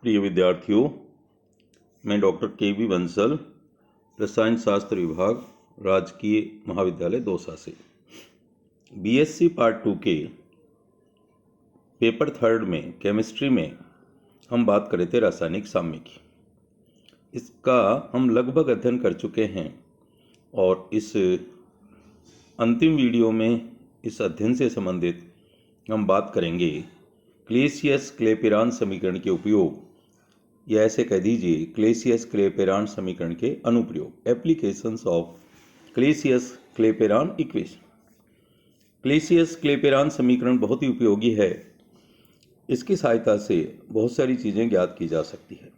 प्रिय विद्यार्थियों, मैं डॉक्टर के.वी. बंसल, रसायन शास्त्र विभाग, राजकीय महाविद्यालय दौसा से बीएससी पार्ट 2 के पेपर 3 में केमिस्ट्री में हम बात कर रहे थे रासायनिक साम्य की। इसका हम लगभग अध्ययन कर चुके हैं और इस अंतिम वीडियो में इस अध्ययन से संबंधित हम बात करेंगे क्लेसियस-क्लेपेरॉन समीकरण के उपयोग, या ऐसे कह दीजिए क्लेसियस-क्लेपेरॉन समीकरण के अनुप्रयोग, एप्लीकेशंस ऑफ क्लेसियस-क्लेपेरॉन इक्वेशन। क्लेसियस-क्लेपेरॉन समीकरण बहुत ही उपयोगी है। इसकी सहायता से बहुत सारी चीज़ें ज्ञात की जा सकती है।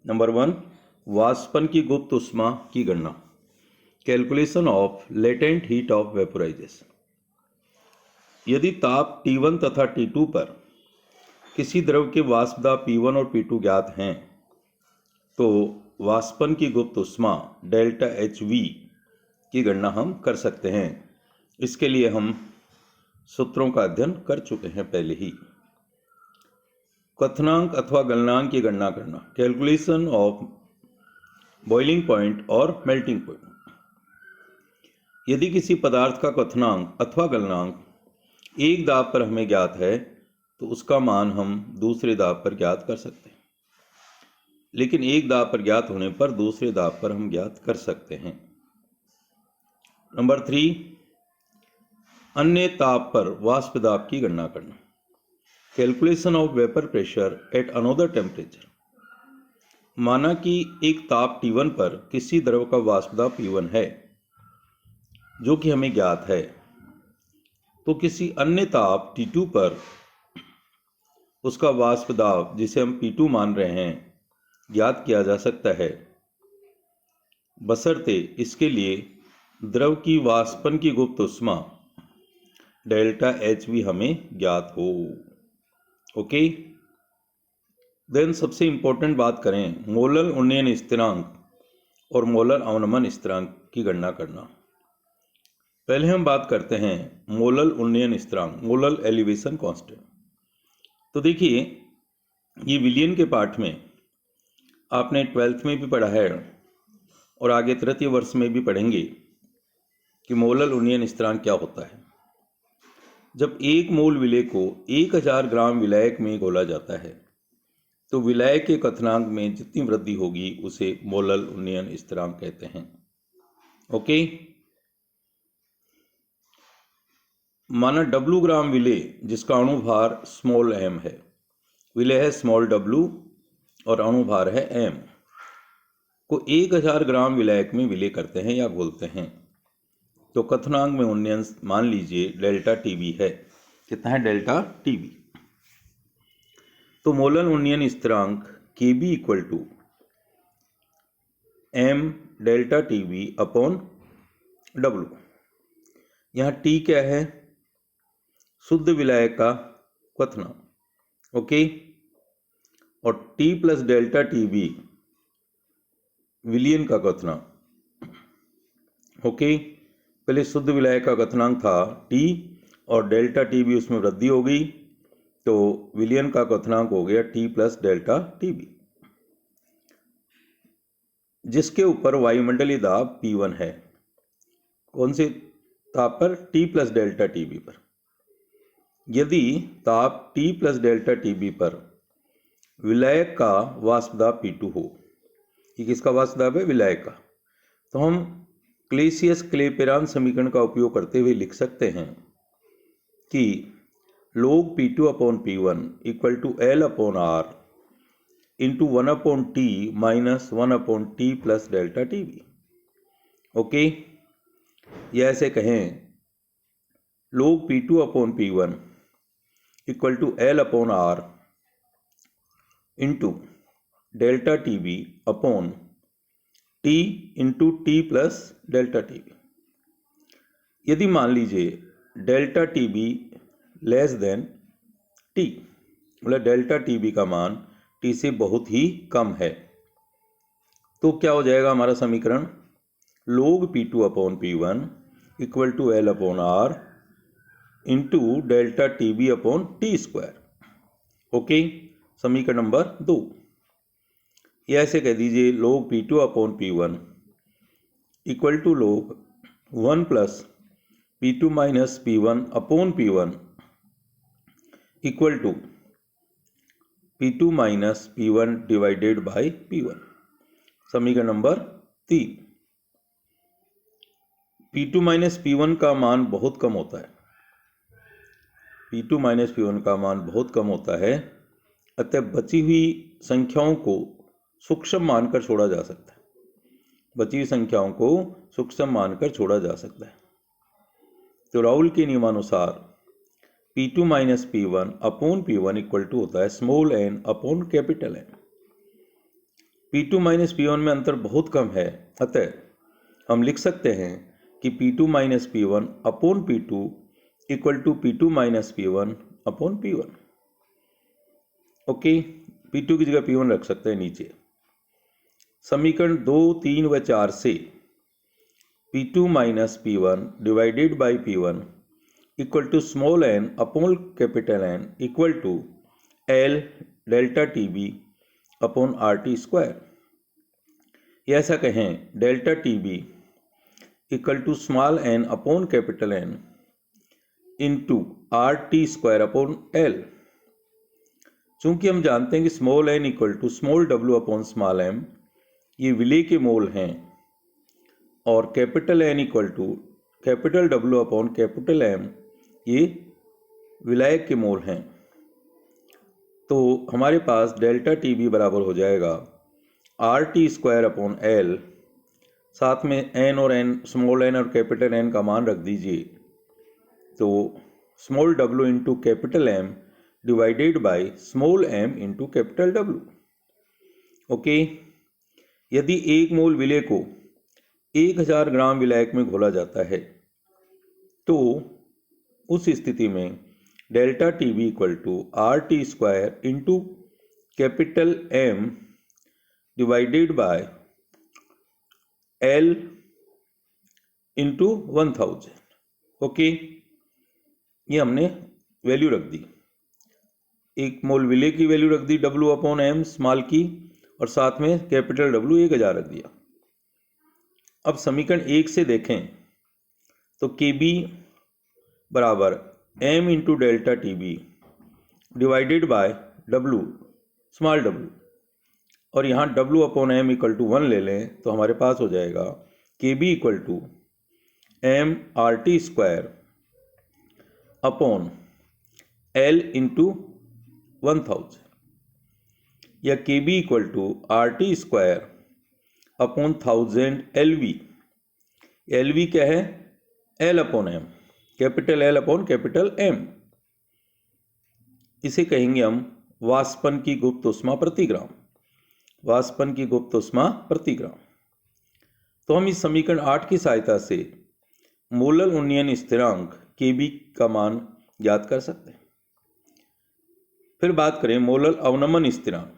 नंबर 1, वाष्पन की गुप्त ऊष्मा की गणना, calculation of latent heat of vaporisation. यदि ताप T1 तथा T2 पर किसी द्रव के वाष्प दाब P1 और P2 ज्ञात हैं, तो वाष्पन की गुप्त ऊष्मा डेल्टा HV की गणना हम कर सकते हैं। इसके लिए हम सूत्रों का अध्ययन कर चुके हैं पहले ही। क्वथनांक अथवा गलनांक की गणना करना, कैलकुलेशन ऑफ बॉइलिंग पॉइंट और मेल्टिंग पॉइंट। यदि किसी पदार्थ का क्वथनांक अथवा गलनांक एक दाब पर हमें ज्ञात है, तो उसका मान हम दूसरे दाब पर ज्ञात कर सकते हैं। लेकिन एक दाब पर ज्ञात होने पर दूसरे दाब पर हम ज्ञात कर सकते हैं। नंबर 3, अन्य ताप पर वाष्प दाब की गणना करना, calculation of vapour pressure at another temperature. माना कि एक ताप T1 पर किसी द्रव का वाष्प दाब P1 है, जो कि हमें ज्ञात है, तो किसी अन्य ताप T2 पर उसका वाष्प दाब, जिसे हम P2 मान रहे हैं, ज्ञात किया जा सकता है, बशर्ते इसके लिए द्रव की वाष्पन की गुप्त ऊष्मा डेल्टा HV हमें ज्ञात हो। ओके, देन सबसे इंपॉर्टेंट बात करें मोलर उन्नयन स्थिरांक और मोलर अवनमन स्थिरांक की गणना करना। पहले हम बात करते हैं मोलर उन्नयन स्थिरांक, मोलर एलिवेशन कांस्टेंट। तो देखिए, ये विलियन के पाठ में आपने 12th में भी पढ़ा है और आगे तृतीय वर्ष में भी पढ़ेंगे कि मोलर उन्नयन स्थिरांक क्या होता है। जब 1 मोल विलेय को 1000 ग्राम विलायक में घोला जाता है, तो विलायक के क्वथनांक में जितनी वृद्धि होगी उसे मोलर उन्नयन स्थिरांक कहते हैं। ओके, माना W ग्राम विलेय जिसका अणुभार स्मॉल m है, विलेय है स्मॉल w और अणुभार है m, को 1000 ग्राम विलायक में विलेय करते हैं या घोलते हैं, तो क्वथनांक में उन्नयन मान लीजिए डेल्टा TB है। कितना है? Delta TB। तो मोलर उन्नयन स्थिरांक Kb equal to m delta TB upon W। यहाँ T क्या है? शुद्ध विलायक का क्वथनांक। ओके, और T प्लस डेल्टा TB विलियन का क्वथनांक। ओके, पहले शुद्ध विलायक का क्वथनांक था T और डेल्टा TB उसमें वृद्धि हो गई, तो विलियन का क्वथनांक हो गया T प्लस डेल्टा TB, जिसके ऊपर वायुमंडलीय दाब P1 है। कौन से ताप पर? T प्लस डेल्टा TB पर। यदि ताप T प्लस डेल्टा TB पर विलायक का वाष्प दाब P2 हो, ये किसका वाष्प दाब है? विलायक का, तो हम क्लेसियस-क्लेपेरॉन समीकरण का उपयोग करते हुए लिख सकते हैं कि log P2 upon P1 equal to L upon R into 1 upon T minus 1 upon T plus delta TB। Okay, या ऐसे कहें log P2 upon P1 equal to L upon R into delta TB upon T into T plus delta TB। यदि मान लीजिए delta TB less than T, मतलब delta TB का मान T से बहुत ही कम है, तो क्या हो जाएगा हमारा समीकरण? log P2 upon P1 equal to L upon R into delta TB upon T square. Okay, समीकरण नंबर 2। या ऐसे कह दीजिए log P2 upon P1 equal to log 1 plus P2 minus P1 upon P1 equal to P2 minus P1 divided by P1। समीकरण number 3। P2 minus P1 का मान बहुत कम होता है। P2 माइनस P1 का मान बहुत कम होता है, अतः बची हुई संख्याओं को सूक्ष्म मानकर छोड़ा जा सकता है। बची हुई संख्याओं को सूक्ष्म मानकर छोड़ा जा सकता है। तो राउल के नियमानुसार P2 minus P1 upon P1 equal to होता है small n upon capital N। P2 minus P1 में अंतर बहुत कम है, अतः हम लिख सकते हैं कि P2 minus P1 upon P2 equal to P2 minus P1 upon P1। Okay, P2 की जगह P1 रख सकते हैं नीचे। समीकरण 2, 3 व 4 से P2 minus P1 divided by P1 equal to small n upon capital N equal to L delta TB upon RT square. या ऐसा कहें delta TB equal to small n upon capital N into RT square upon L। चूंकि हम जानते हैं कि small n equal to small w upon small m ये विलेय के मोल हैं, और capital N equal to capital W upon capital M ये विलायक के मोल हैं। तो हमारे पास डेल्टा TB बराबर हो जाएगा RT स्क्वायर अपॉन L, साथ में n और n स्मॉल n और कैपिटल N का मान रख दीजिए, तो small w into capital M divided by small m into capital W। Okay, यदि एक मोल विलेय को 1000 ग्राम विलायक में घोला जाता है तो उस स्थिति में delta TB equal to RT square into capital M divided by L into 1000। Okay, ये हमने वैल्यू रख दी। एक मोल विलेय की वैल्यू रख दी W अपॉन M स्मॉल की, और साथ में कैपिटल W 1000 रख दिया। अब समीकरण 1 से देखें तो KB बराबर M into delta TB divided by W small w, और यहाँ W upon M equal to 1 ले लें तो हमारे पास हो जाएगा KB equal to M RT square upon L into 1000, या KB equal to RT square upon 1000 LV। LV क्या है? L upon M, capital L upon capital M। इसे कहेंगे हम वाष्पन की गुप्त ऊष्मा प्रति ग्राम। वाष्पन की गुप्त ऊष्मा प्रति ग्राम। तो हम इस समीकरण 8 की सहायता से मोलर उन्नयन स्थिरांक KB का मान ज्ञात कर सकते हैं। फिर बात करें मोलर अवनमन स्थिरांक,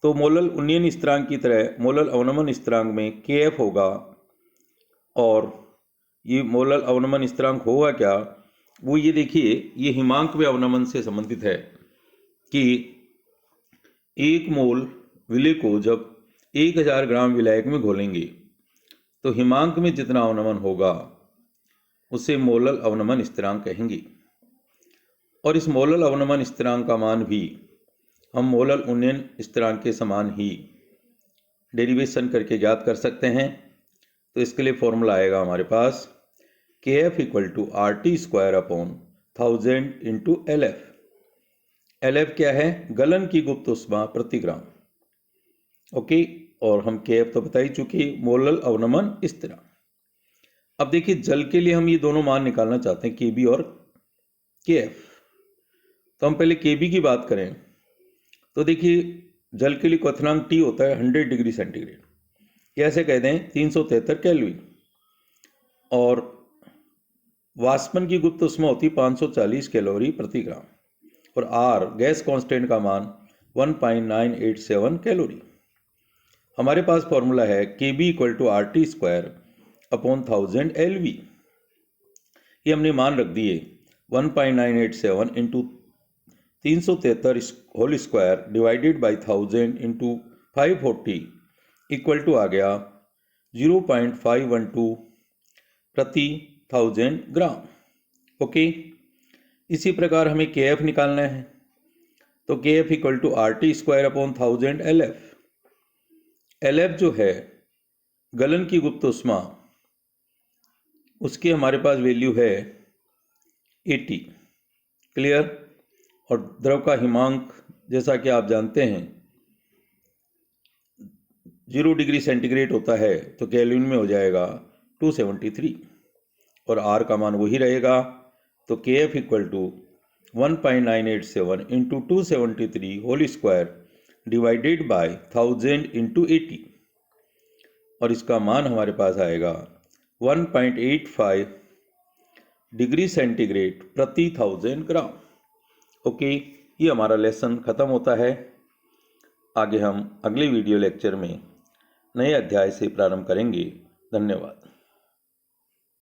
तो मोलर उन्नयन स्थिरांक की तरह मोलर अवनमन स्थिरांक में Kf होगा, और ये मोलर अवनमन स्थिरांक होगा क्या? वो ये देखिए, ये हिमांक में अवनमन से संबंधित है कि एक मोल विलेय को जब 1000 ग्राम विलायक में घोलेंगे तो हिमांक में जितना अवनमन होगा उसे मोलर अवनमन स्थिरांक कहेंगे। और इस मोलर अवनमन स्थिरांक का मान भी हम मोलर उन्नयन स्थिरांक के समान ही डेरिवेशन करके ज्ञात कर सकते हैं। तो इसके लिए फॉर्मूला आएगा हमारे पास Kf equal to RT square upon 1000 into LF। LF क्या है? गलन की गुप्त ऊष्मा प्रति ग्राम। ओके, और हम Kf तो बता ही चुके, मोलर अवनमन स्थिरांक। अब देखिए, जल के लिए हम ये दोनों मान निकालना चाहते हैं, KB और Kf। तो हम पहले KB की बात करें तो देखिए, जल के लिए क्वथनांक T होता है 100 डिग्री सेंटीग्रेड, कैसे कह दें 373 केल्विन, और वाष्पन की गुप्त ऊष्मा होती 540 कैलोरी प्रति ग्राम, और R गैस कांस्टेंट का मान 1.987 कैलोरी। हमारे पास फॉर्मूला है KB equal to RT square upon 1000 LV। ये हमने मान रख दिए 1.987 into 373 whole square divided by 1000 into 540 equal to आ गया 0.512 प्रति 1000 ग्राम। ओके, इसी प्रकार हमें के एफ निकालना है, तो K F equal to R T square upon 1000 L F. L F जो है गलन की गुप्त ऊष्मा, उसकी हमारे पास वैल्यू है 80। क्लियर। और द्रव का हिमांक जैसा कि आप जानते हैं 0 डिग्री सेंटीग्रेड होता है, तो केल्विन में हो जाएगा 273 और आर का मान वही रहेगा। तो K F equal to 1.987 into 273 whole square divided by 1000 into 80 और इसका मान हमारे पास आएगा 1.85 डिग्री सेंटीग्रेड प्रति 1000 ग्राम। ओके, ये हमारा लेसन ख़त्म होता है। आगे हम अगले वीडियो लेक्चर में नए अध्याय से प्रारंभ करेंगे। धन्यवाद।